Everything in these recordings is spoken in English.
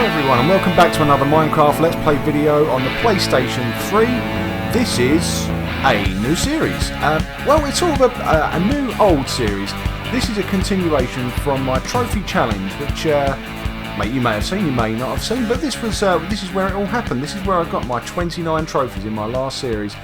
everyone and welcome back to another Minecraft Let's Play video on the PlayStation 3. This is a new series. Well, it's sort of a new old series. This is a continuation from my trophy challenge, which you may have seen, you may not have seen, but this is where it all happened. This is where I got my 29 trophies in my last series.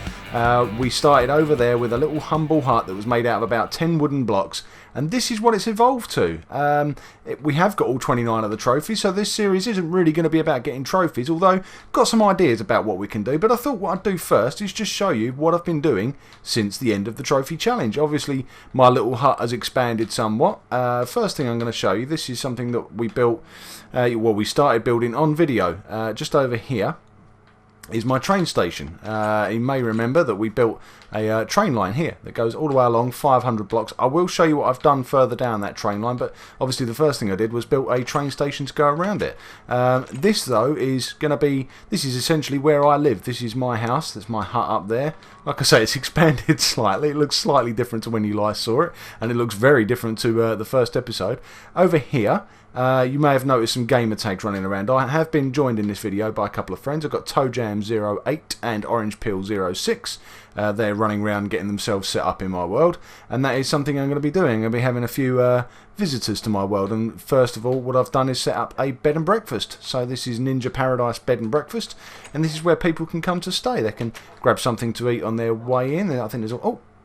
We started over there with a little humble hut that was made out of about 10 wooden blocks, and this is what it's evolved to. We have got all 29 of the trophies, so this series isn't really going to be about getting trophies, although got some ideas about what we can do. But I thought what I'd do first is just show you what I've been doing since the end of the trophy challenge. Obviously my little hut has expanded somewhat. First thing I'm going to show you, this is something that we built, we started building on video. Just over here is my train station. You may remember that we built a train line here that goes all the way along 500 blocks. I will show you what I've done further down that train line, but obviously the first thing I did was built a train station to go around it. This though is going to be, this is essentially where I live. This is my house, that's my hut up there. Like I say, it's expanded slightly. It looks slightly different to when you last saw it, and it looks very different to the first episode. Over here, you may have noticed some gamer tags running around. I have been joined in this video by a couple of friends. I've got ToeJam08 and OrangePeel06. They're running around getting themselves set up in my world, and that is something I'm going to be doing. I'm going to be having a few visitors to my world, and first of all what I've done is set up a bed and breakfast. So this is Ninja Paradise Bed and Breakfast, and this is where people can come to stay. They can grab something to eat on their way in. I think there's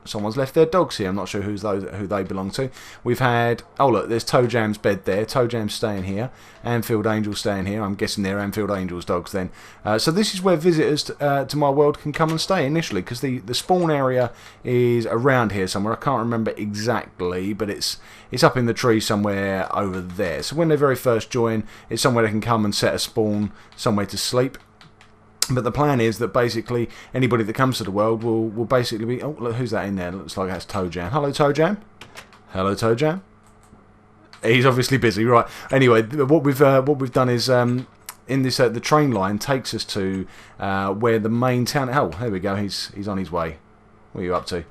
someone's left their dogs here. I'm not sure who they belong to. We've had, oh look, there's ToeJam's bed there. ToeJam's staying here. Anfield Angel's staying here. I'm guessing they're Anfield Angel's dogs then. So this is where visitors to my world can come and stay initially, because the spawn area is around here somewhere. I can't remember exactly, but it's up in the tree somewhere over there. So when they very first join, it's somewhere they can come and set a spawn, somewhere to sleep. But the plan is that basically anybody that comes to the world will basically be... Oh, look, who's that in there? Looks like that's ToeJam. Hello, ToeJam. Hello, ToeJam. He's obviously busy, right? Anyway, what we've done is in this the train line takes us to where the main town... Oh, there we go. He's on his way. What are you up to?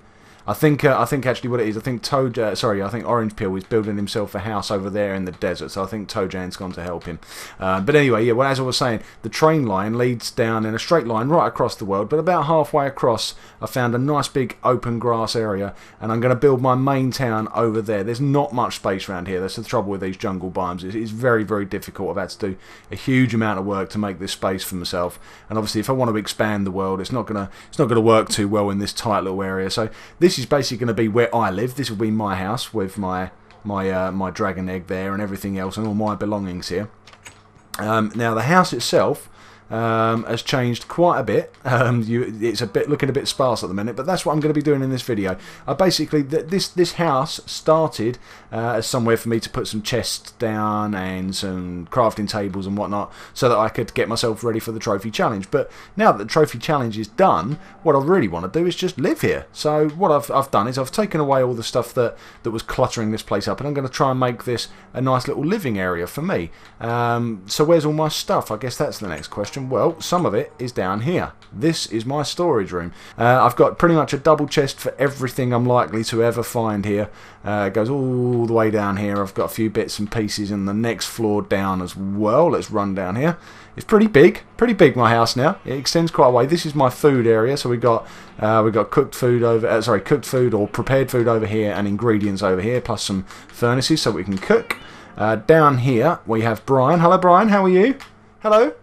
I think actually what it is, I think Orange Peel is building himself a house over there in the desert, so I think ToeJam's gone to help him. But anyway, yeah, well, as I was saying, the train line leads down in a straight line right across the world, but about halfway across I found a nice big open grass area, and I'm going to build my main town over there. There's not much space around here. That's the trouble with these jungle biomes. It's very, very difficult. I've had to do a huge amount of work to make this space for myself, and obviously if I want to expand the world, it's not gonna work too well in this tight little area. So this is basically going to be where I live. This will be my house with my dragon egg there and everything else and all my belongings here. Now the house itself has changed quite a bit. It's looking a bit sparse at the minute, but that's what I'm going to be doing in this video. Basically, this house started as somewhere for me to put some chests down and some crafting tables and whatnot, so that I could get myself ready for the trophy challenge. But now that the trophy challenge is done, what I really want to do is just live here. So what I've done is I've taken away all the stuff that was cluttering this place up, and I'm going to try and make this a nice little living area for me. So where's all my stuff? I guess that's the next question. Well, some of it is down here. This is my storage room. I've got pretty much a double chest for everything I'm likely to ever find here. It goes all the way down here. I've got a few bits and pieces in the next floor down as well. Let's run down here. It's pretty big my house now. It extends quite a way. This is my food area, so we got cooked food cooked food or prepared food over here, and ingredients over here, plus some furnaces so we can cook. Down here we have Brian. Hello, Brian. How are you? Hello.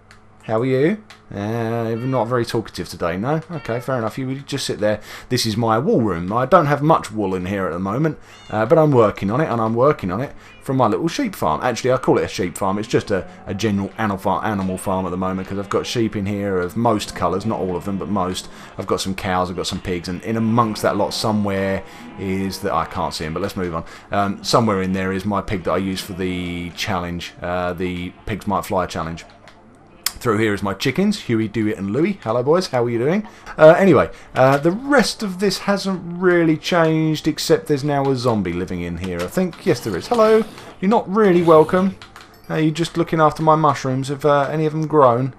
How are you? Not very talkative today, no? Okay, fair enough. You would just sit there. This is my wool room. I don't have much wool in here at the moment, but I'm working on it, and I'm working on it from my little sheep farm. Actually, I call it a sheep farm. It's just a general animal farm at the moment, because I've got sheep in here of most colours, not all of them, but most. I've got some cows, I've got some pigs, and in amongst that lot somewhere is that I can't see him, but let's move on. Somewhere in there is my pig that I use for the challenge, the Pigs Might Fly challenge. Through here is my chickens, Huey, Dewey and Louie. Hello boys, how are you doing? Anyway, the rest of this hasn't really changed, except there's now a zombie living in here, I think. Yes, there is. Hello, you're not really welcome. You're just looking after my mushrooms. Have any of them grown?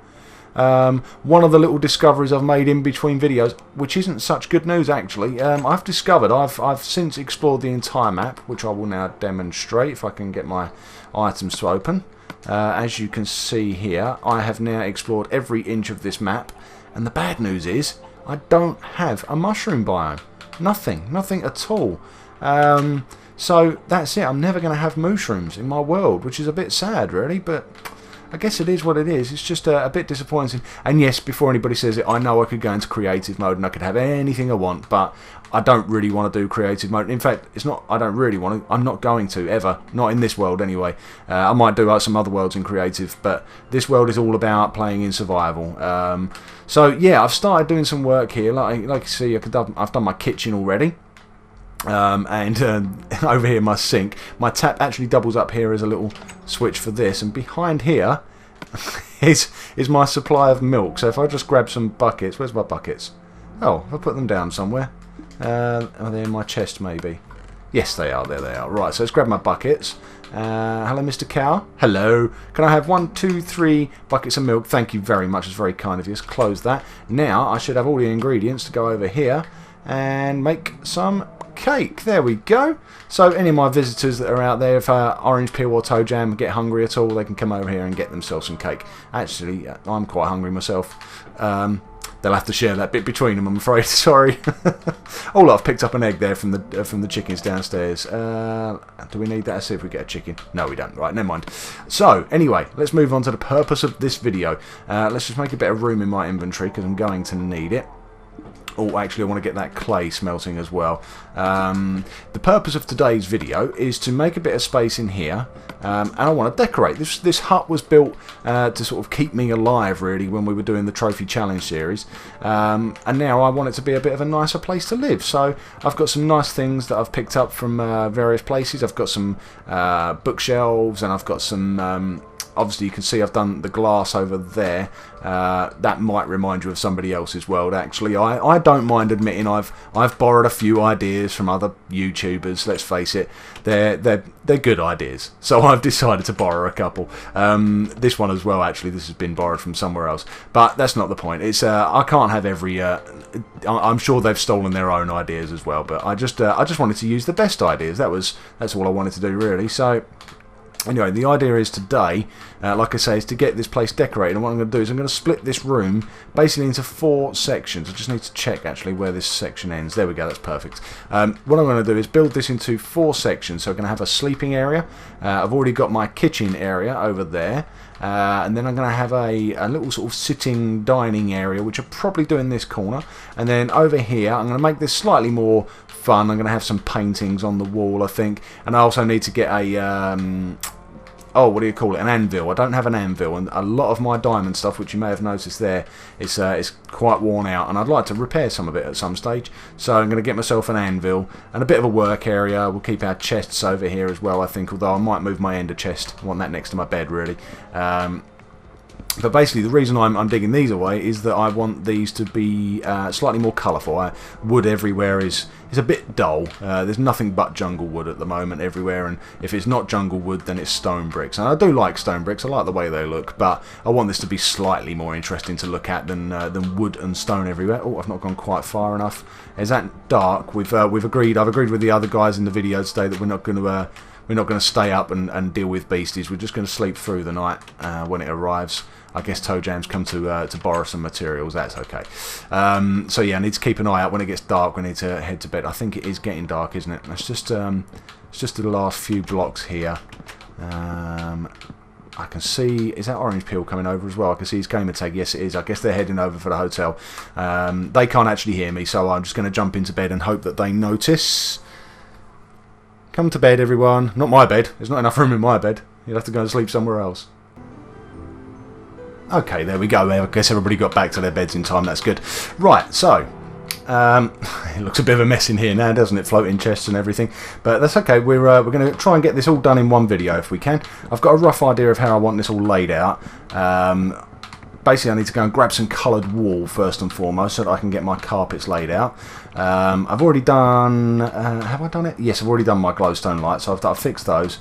One of the little discoveries I've made in between videos, which isn't such good news actually, I've discovered, I've since explored the entire map, which I will now demonstrate if I can get my items to open. As you can see here, I have now explored every inch of this map, and the bad news is I don't have a mushroom biome. Nothing at all. So that's it. I'm never going to have mushrooms in my world, which is a bit sad really, but I guess it is what it is. It's just a bit disappointing. And yes, before anybody says it, I know I could go into creative mode and I could have anything I want, but I don't really want to do creative mode. In fact, it's not I don't really want to. I'm not going to, ever. Not in this world anyway. I might do some other worlds in creative, but this world is all about playing in survival. So yeah, I've started doing some work here. Like you see, I've done my kitchen already. And over here my sink, my tap actually doubles up here as a little switch for this, and behind here is my supply of milk. So if I just grab some buckets, where's my buckets? Oh, if I put them down somewhere, are they in my chest maybe? Yes they are, there they are. Right, so let's grab my buckets. Hello Mr. Cow, hello, can I have 1, 2, 3 buckets of milk? Thank you very much, it's very kind of you. Let's close that. Now I should have all the ingredients to go over here and make some cake. There we go. So any of my visitors that are out there, if Orange Peel or Toe Jam get hungry at all, they can come over here and get themselves some cake. Actually, I'm quite hungry myself. They'll have to share that bit between them, I'm afraid. Sorry. Oh, I've picked up an egg there from the chickens downstairs. Do we need that? Let's see if we get a chicken. No, we don't. Right, never mind. So, anyway, let's move on to the purpose of this video. Let's just make a bit of room in my inventory because I'm going to need it. Oh, actually, I want to get that clay smelting as well. The purpose of today's video is to make a bit of space in here, and I want to decorate. This hut was built to sort of keep me alive, really, when we were doing the Trophy Challenge series. And now I want it to be a bit of a nicer place to live. So I've got some nice things that I've picked up from various places. I've got some bookshelves, and I've got some... obviously you can see I've done the glass over there. That might remind you of somebody else's world actually. I don't mind admitting I've borrowed a few ideas from other YouTubers, let's face it. They're good ideas. So I've decided to borrow a couple. This one as well actually, this has been borrowed from somewhere else. But that's not the point. It's I can't have every I'm sure they've stolen their own ideas as well, but I just wanted to use the best ideas. That's all I wanted to do really. So anyway, the idea is today, like I say, is to get this place decorated. And what I'm going to do is I'm going to split this room basically into 4 sections. I just need to check actually where this section ends. There we go, that's perfect. What I'm going to do is build this into 4 sections. So I'm going to have a sleeping area. I've already got my kitchen area over there. And then I'm going to have a little sort of sitting dining area, which I'll probably do in this corner. And then over here, I'm going to make this slightly more fun. I'm going to have some paintings on the wall, I think. And I also need to get a... oh, what do you call it? An anvil. I don't have an anvil, and a lot of my diamond stuff, which you may have noticed there, is quite worn out, and I'd like to repair some of it at some stage. So I'm going to get myself an anvil and a bit of a work area. We'll keep our chests over here as well, I think, although I might move my ender chest. I want that next to my bed, really. But basically, the reason I'm digging these away is that I want these to be slightly more colourful. Wood everywhere is a bit dull. There's nothing but jungle wood at the moment everywhere, and if it's not jungle wood, then it's stone bricks. And I do like stone bricks. I like the way they look, but I want this to be slightly more interesting to look at than wood and stone everywhere. Oh, I've not gone quite far enough. Is that dark? I've agreed with the other guys in the video today that we're not going to stay up and deal with beasties. We're just going to sleep through the night when it arrives. I guess Toe Jam's come to borrow some materials. That's okay. So yeah, I need to keep an eye out when it gets dark. We need to head to bed. I think it is getting dark, isn't it? It's just the last few blocks here. I can see, is that Orange Peel coming over as well? I can see his gamer tag. Yes, it is. I guess they're heading over for the hotel. They can't actually hear me, so I'm just going to jump into bed and hope that they notice. Come to bed, everyone. Not my bed. There's not enough room in my bed. You'll have to go and sleep somewhere else. Okay, there we go. I guess everybody got back to their beds in time. That's good. Right, so it looks a bit of a mess in here now, doesn't it? Floating chests and everything, but that's okay. We're going to try and get this all done in one video if we can. I've got a rough idea of how I want this all laid out. Basically, I need to go and grab some coloured wool first and foremost so that I can get my carpets laid out. I've already done... have I done it? Yes, I've already done my glowstone lights, so I've fixed those.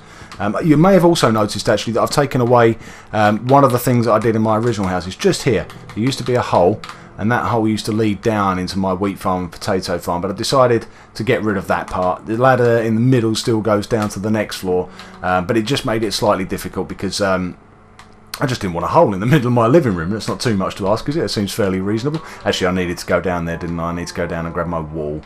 You may have also noticed, actually, that I've taken away one of the things that I did in my original house. It's just here. There used to be a hole, and that hole used to lead down into my wheat farm and potato farm, but I decided to get rid of that part. The ladder in the middle still goes down to the next floor, but it just made it slightly difficult because... I just didn't want a hole in the middle of my living room. That's not too much to ask, is it? It seems fairly reasonable. Actually, I needed to go down there, didn't I? I need to go down and grab my wall,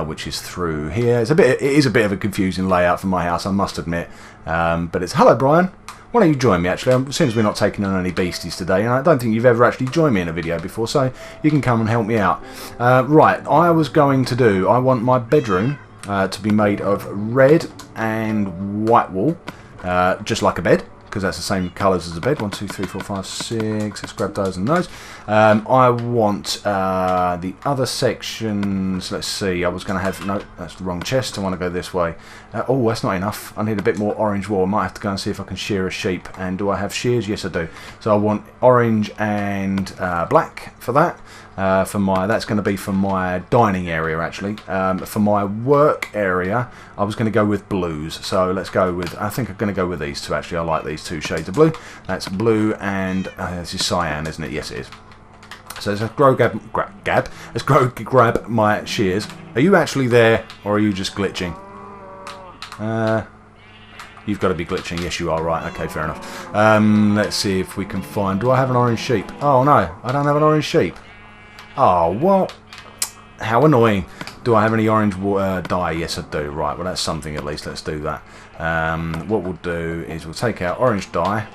which is through here. It is a bit of a confusing layout for my house, I must admit. But it's... Hello, Brian. Why don't you join me, actually? Since we're not taking on any beasties today, and I don't think you've ever actually joined me in a video before, so you can come and help me out. Right, I want my bedroom to be made of red and white wool, just like a bed, because that's the same colours as the bed. 1, 2, 3, 4, 5, 6. Let's grab those and those. I want the other sections. Let's see. I was going to have... No, that's the wrong chest. I want to go this way. Oh, that's not enough. I need a bit more orange wool. I might have to go and see if I can shear a sheep. And do I have shears? Yes, I do. So I want orange and black for that. That's going to be for my dining area, actually. For my work area, I was going to go with blues. So let's go with... I think I'm going to go with these two, actually. I like these two shades of blue. That's blue and... this is cyan, isn't it? Yes, it is. So let's grab my shears. Are you actually there, or are you just glitching? You've got to be glitching. Yes, you are. Right. Okay, fair enough. Let's see if we can find... Do I have an orange sheep? Oh, no. I don't have an orange sheep. Oh, what? How annoying. Do I have any orange dye? Yes, I do. Right, well, that's something at least. Let's do that. What we'll do is we'll take out orange dye.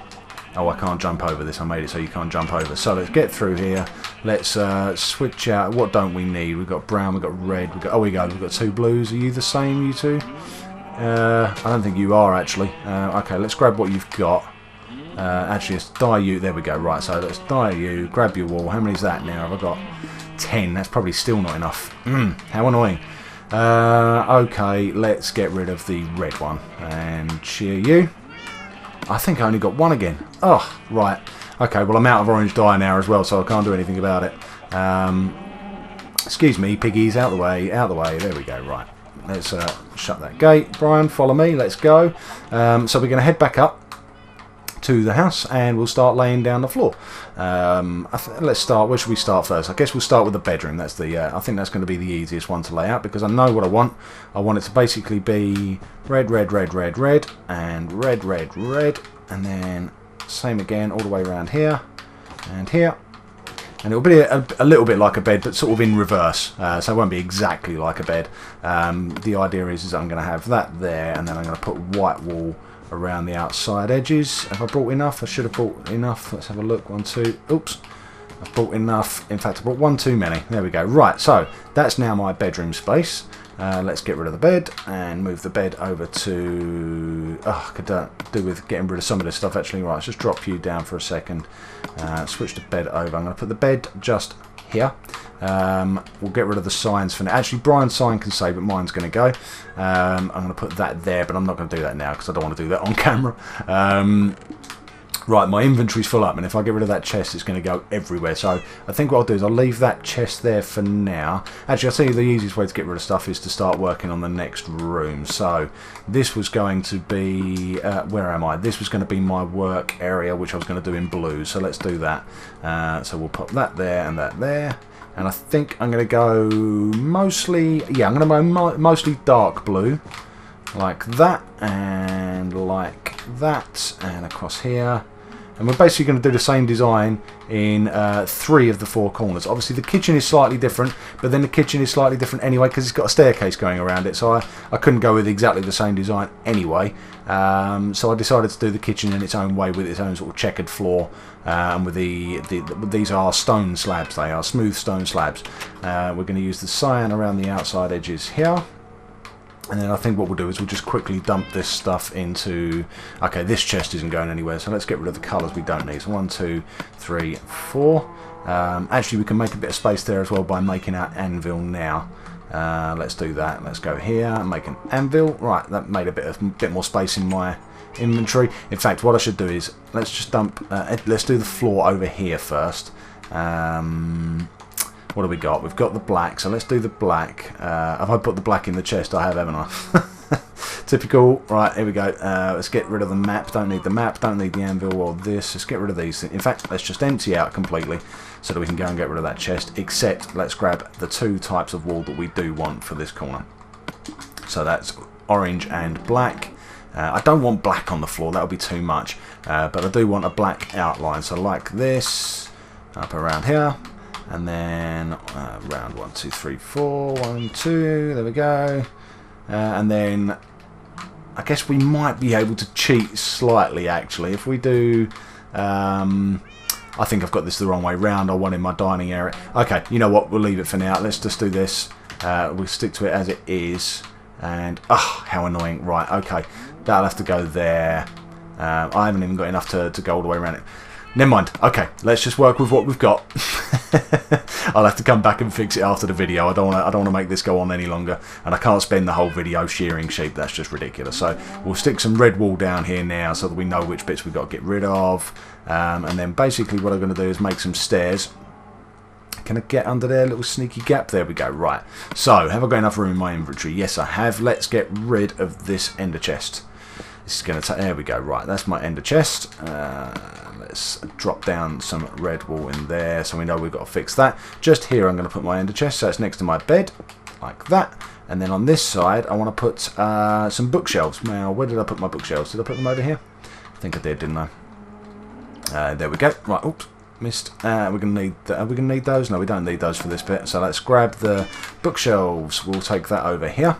Oh, I can't jump over this. I made it so you can't jump over. So let's get through here. Let's switch out. What don't we need? We've got brown, we've got red. Oh, we go. We've got two blues. Are you the same, you two? I don't think you are, actually. Okay, let's grab what you've got. Actually, let's dye you. There we go. Right, so let's dye you. Grab your wool. How many is that now? Have I got 10? That's probably still not enough. How annoying. Okay, let's get rid of the red one. And shear you. I think I only got one again. Oh, right. Okay, well, I'm out of orange dye now as well, so I can't do anything about it. Excuse me, piggies. Out the way. Out the way. There we go. Right. Let's shut that gate. Brian, follow me. Let's go. So we're going to head back up to the house and we'll start laying down the floor. Let's start. Where should we start first? I guess we'll start with the bedroom. That's the. I think that's going to be the easiest one to lay out because I know what I want. I want it to basically be red, red, red, red, red, and red, red, red, and then same again all the way around here and here. And it'll be a little bit like a bed, but sort of in reverse. So it won't be exactly like a bed. The idea is I'm going to have that there, and then I'm going to put white wool around the outside edges. Have I brought enough? I should have brought enough. Let's have a look. 1, 2. Oops. I've brought enough. In fact, I brought one too many. There we go. Right, so that's now my bedroom space. Let's get rid of the bed and move the bed over to... Oh, I could do with getting rid of some of this stuff, actually. Right, let's just drop you down for a second. Switch the bed over. I'm going to put the bed just here. We'll get rid of the signs for now. Actually, Brian's sign can stay, but mine's going to go. I'm going to put that there, but I'm not going to do that now because I don't want to do that on camera. Right, my inventory's full up, and if I get rid of that chest, it's going to go everywhere. So I think what I'll do is I'll leave that chest there for now. Actually, I'll tell you the easiest way to get rid of stuff is to start working on the next room. So this was going to be... where am I? This was going to be my work area, which I was going to do in blue. So let's do that. So we'll put that there and that there. And I think I'm going to go mostly... Yeah, I'm going to go mostly dark blue. Like that, and like that, and across here. And we're basically going to do the same design in 3 of the 4 corners. Obviously the kitchen is slightly different, but then the kitchen is slightly different anyway because it's got a staircase going around it. So I couldn't go with exactly the same design anyway. So I decided to do the kitchen in its own way with its own sort of checkered floor. And with these are stone slabs, they are smooth stone slabs. We're going to use the cyan around the outside edges here. And then I think what we'll do is we'll just quickly dump this stuff into... Okay, this chest isn't going anywhere, so let's get rid of the colours we don't need. So 1, 2, 3, 4. Actually, we can make a bit of space there as well by making our anvil now. Let's do that. Let's go here and make an anvil. Right, that made a bit more space in my inventory. In fact, what I should do is let's just dump... let's do the floor over here first. What do we got? We've got the black, so let's do the black. Have I put the black in the chest? I have, haven't I? Typical. Right, here we go. Let's get rid of the map. Don't need the map. Don't need the anvil or this. Let's get rid of these. In fact, let's just empty out completely so that we can go and get rid of that chest. Except, let's grab the 2 types of wool that we do want for this corner. So that's orange and black. I don't want black on the floor, that would be too much, but I do want a black outline, so like this, up around here, and then round 1, 2, 3, 4, 1, 2, there we go, and then I guess we might be able to cheat slightly actually, if we do, I think I've got this the wrong way round, I want in my dining area. Okay, you know what, we'll leave it for now, let's just do this, we'll stick to it as it is, and, how annoying, right, okay, that'll have to go there, I haven't even got enough to go all the way around it. Never mind, okay, let's just work with what we've got. I'll have to come back and fix it after the video. I don't want to make this go on any longer, and I can't spend the whole video shearing sheep, that's just ridiculous. So we'll stick some red wool down here now so that we know which bits we've got to get rid of, and then basically what I'm going to do is make some stairs. Can I get under there, little sneaky gap? There we go, right. So, have I got enough room in my inventory? Yes, I have. Let's get rid of this ender chest. This is going to take, there we go, right, that's my ender chest. Let's drop down some red wool in there so we know we've got to fix that. Just here I'm going to put my ender chest, so it's next to my bed, like that. And then on this side I want to put some bookshelves. Now, where did I put my bookshelves? Did I put them over here? I think I did, didn't I? There we go. Right, oops, missed. We're going to need, are we going to need those? No, we don't need those for this bit. So let's grab the bookshelves. We'll take that over here.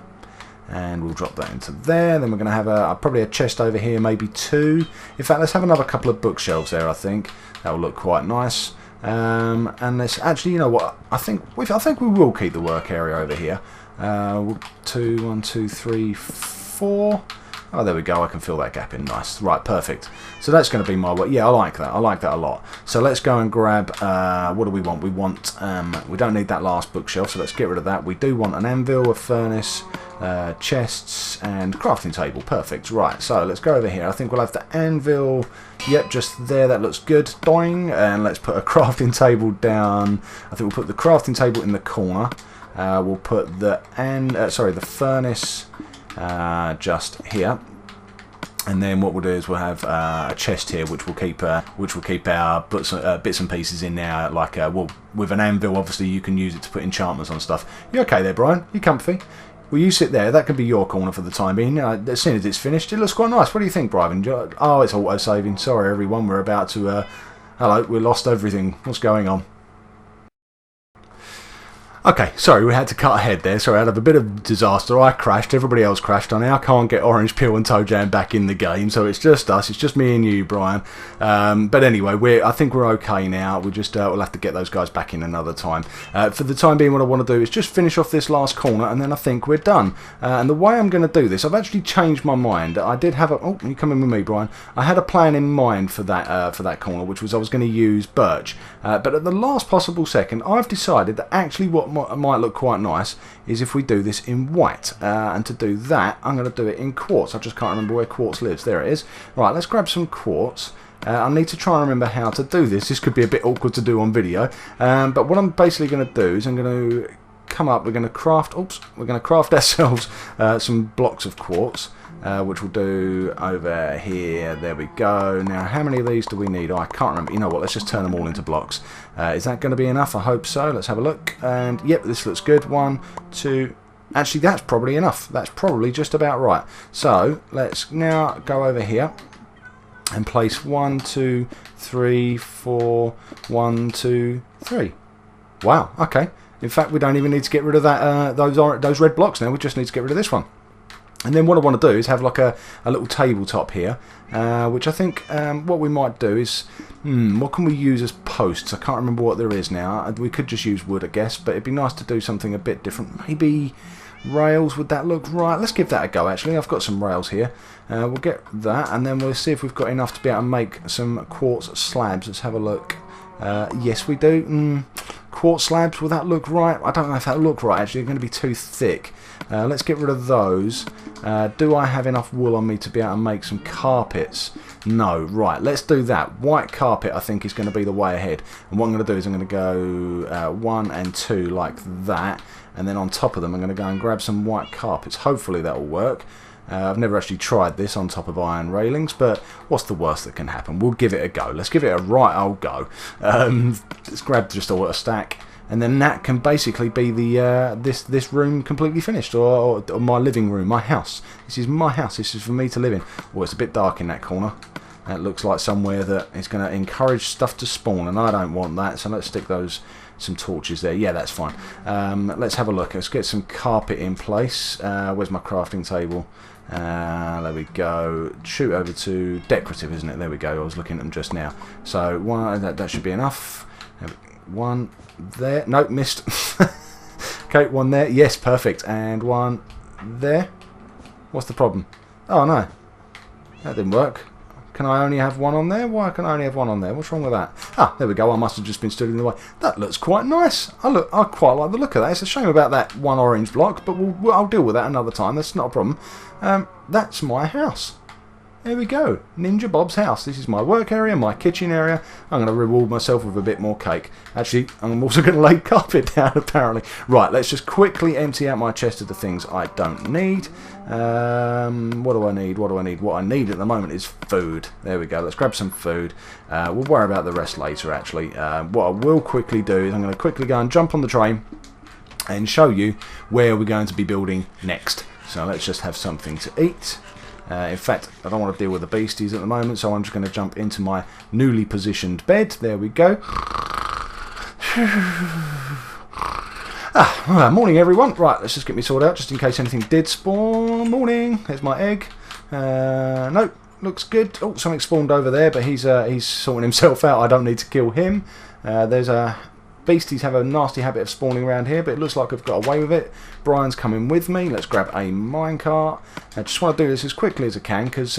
And we'll drop that into there. Then we're going to have probably a chest over here, maybe 2. In fact, let's have another couple of bookshelves there, I think. That will look quite nice. And let's actually, you know what, I think we will keep the work area over here. 2, 1, 2, 3, 4. Oh, there we go, I can fill that gap in nice. Right, perfect. So that's going to be my work. Yeah, I like that a lot. So let's go and grab, what do we want? We want, we don't need that last bookshelf, so let's get rid of that. We do want an anvil, a furnace, chests, and crafting table. Perfect. Right, so let's go over here. I think we'll have the anvil, yep, just there, that looks good. Doing, and let's put a crafting table down. I think we'll put the crafting table in the corner. We'll put the, the furnace just here, and then what we'll do is we'll have a chest here which will keep our bits and pieces in there, like well, with an anvil obviously you can use it to put enchantments on stuff. You okay there, Brian? You comfy? Well, you sit there, that can be your corner for the time being. As soon as it's finished it looks quite nice. What do you think, Brian? Oh, it's auto saving. Sorry everyone, we're about to hello, we lost everything. What's going on? Okay, sorry, we had to cut ahead there. Sorry, out of a bit of disaster, I crashed, everybody else crashed. I now can't get Orange Peel and Toe Jam back in the game, so it's just us, it's just me and you, Brian. But anyway, I think we're okay now. We'll have to get those guys back in another time. For the time being, what I want to do is just finish off this last corner, and then I think we're done. And the way I'm going to do this, I've actually changed my mind. I did have oh, you come in with me, Brian. I had a plan in mind for that corner, which was I was going to use birch. But at the last possible second, I've decided that actually what might look quite nice is if we do this in white, and to do that I'm going to do it in quartz. I just can't remember where quartz lives. There it is. Right, let's grab some quartz. I need to try and remember how to do this. This could be a bit awkward to do on video, but what I'm basically going to do is I'm going to come up, we're going to craft ourselves some blocks of quartz, which we'll do over here. There we go. Now, how many of these do we need? Oh, I can't remember. You know what? Let's just turn them all into blocks. Is that going to be enough? I hope so. Let's have a look. And yep, this looks good. 1, 2. Actually, that's probably enough. That's probably just about right. So let's now go over here and place 1, 2, 3, 4. 1, 2, 3. Wow. Okay. In fact, we don't even need to get rid of that those red blocks now. We just need to get rid of this one. And then what I want to do is have like a little tabletop here, which I think what we might do is, what can we use as posts? I can't remember what there is now. We could just use wood, I guess, but it'd be nice to do something a bit different. Maybe rails, would that look right? Let's give that a go, actually. I've got some rails here. We'll get that, and then we'll see if we've got enough to be able to make some quartz slabs. Let's have a look. Yes, we do. Quartz slabs, will that look right? I don't know if that'll look right, actually. They're going to be too thick. Let's get rid of those. Do I have enough wool on me to be able to make some carpets? No. Right, let's do that. White carpet, I think, is going to be the way ahead. And what I'm going to do is I'm going to go 1 and 2 like that. And then on top of them, I'm going to go and grab some white carpets. Hopefully that will work. I've never actually tried this on top of iron railings, but what's the worst that can happen? We'll give it a go. Let's give it a right old go. Let's grab just a stack. and then that can basically be the this room completely finished, or my living room, my house. This is my house. This is for me to live in. Oh, it's a bit dark in that corner. That looks like somewhere that is going to encourage stuff to spawn, and I don't want that, so let's stick some torches there. Yeah, that's fine. Let's have a look. Let's get some carpet in place. Where's my crafting table? There we go. Shoot over to decorative, isn't it? There we go. I was looking at them just now. So one, that should be enough. One there. Nope, missed. Okay, one there. Yes, perfect. And one there. What's the problem? Oh no, that didn't work. Can I only have one on there? Why can I only have one on there? What's wrong with that? Ah, there we go. I must have just been stood in the way. That looks quite nice. I quite like the look of that. It's a shame about that one orange block, but I'll deal with that another time. That's not a problem. That's my house. There we go. NinjaBob's house. This is my work area, my kitchen area. I'm going to reward myself with a bit more cake. Actually, I'm also going to lay carpet down, apparently. Right, let's just quickly empty out my chest of the things I don't need. What do I need? What do I need? What I need at the moment is food. There we go. Let's grab some food. We'll worry about the rest later, actually. What I will quickly do is I'm going to quickly go and jump on the train and show you where we're going to be building next. So let's just have something to eat. In fact, I don't want to deal with the beasties at the moment, so I'm just going to jump into my newly positioned bed. There we go. Morning everyone. Right, let's just get me sorted out just in case anything did spawn. Morning. There's my egg. Nope, looks good. Oh, something spawned over there, but he's sorting himself out. I don't need to kill him. There's a... Beasties have a nasty habit of spawning around here, but it looks like I've got away with it. Brian's coming with me. Let's grab a minecart. I just want to do this as quickly as I can because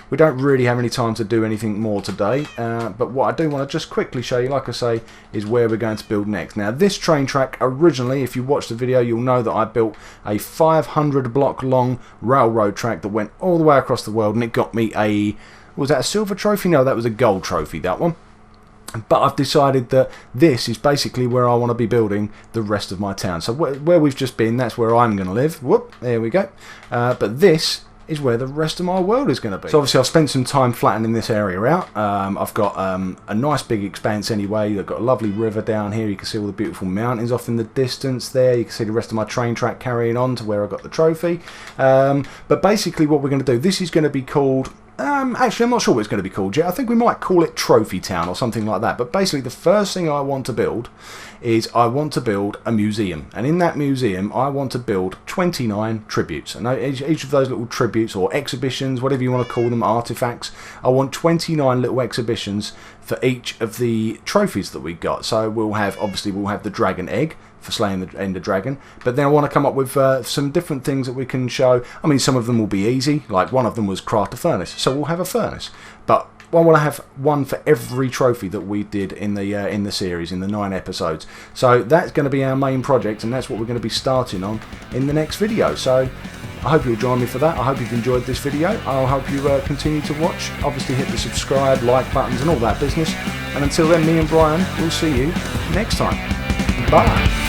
we don't really have any time to do anything more today. But what I do want to just quickly show you, like I say, is where we're going to build next. Now, this train track, originally, if you watch the video, you'll know that I built a 500 block long railroad track that went all the way across the world, and it got me a... Was that a silver trophy? No, that was a gold trophy, that one. But I've decided that this is basically where I want to be building the rest of my town. So where we've just been, that's where I'm going to live. Whoop, there we go. But this is where the rest of my world is going to be. So obviously I've spent some time flattening this area out. I've got a nice big expanse anyway. I've got a lovely river down here. You can see all the beautiful mountains off in the distance there. You can see the rest of my train track carrying on to where I got the trophy. But basically what we're going to do, this is going to be called... actually, I'm not sure what it's going to be called yet. I think we might call it Trophy Town or something like that. But basically, the first thing I want to build is I want to build a museum. And in that museum, I want to build 29 tributes. And each of those little tributes or exhibitions, whatever you want to call them, artifacts, I want 29 little exhibitions for each of the trophies that we got. So we'll have the dragon egg for slaying the Ender Dragon, but then I want to come up with some different things that we can show. I mean, some of them will be easy, like one of them was craft a furnace, so we'll have a furnace, but I want to have one for every trophy that we did in the series, in the 9 episodes. So that's going to be our main project, and that's what we're going to be starting on in the next video. So I hope you'll join me for that. I hope you've enjoyed this video. I hope you continue to watch. Obviously hit the subscribe, like buttons and all that business, and until then, me and Brian will see you next time. Bye.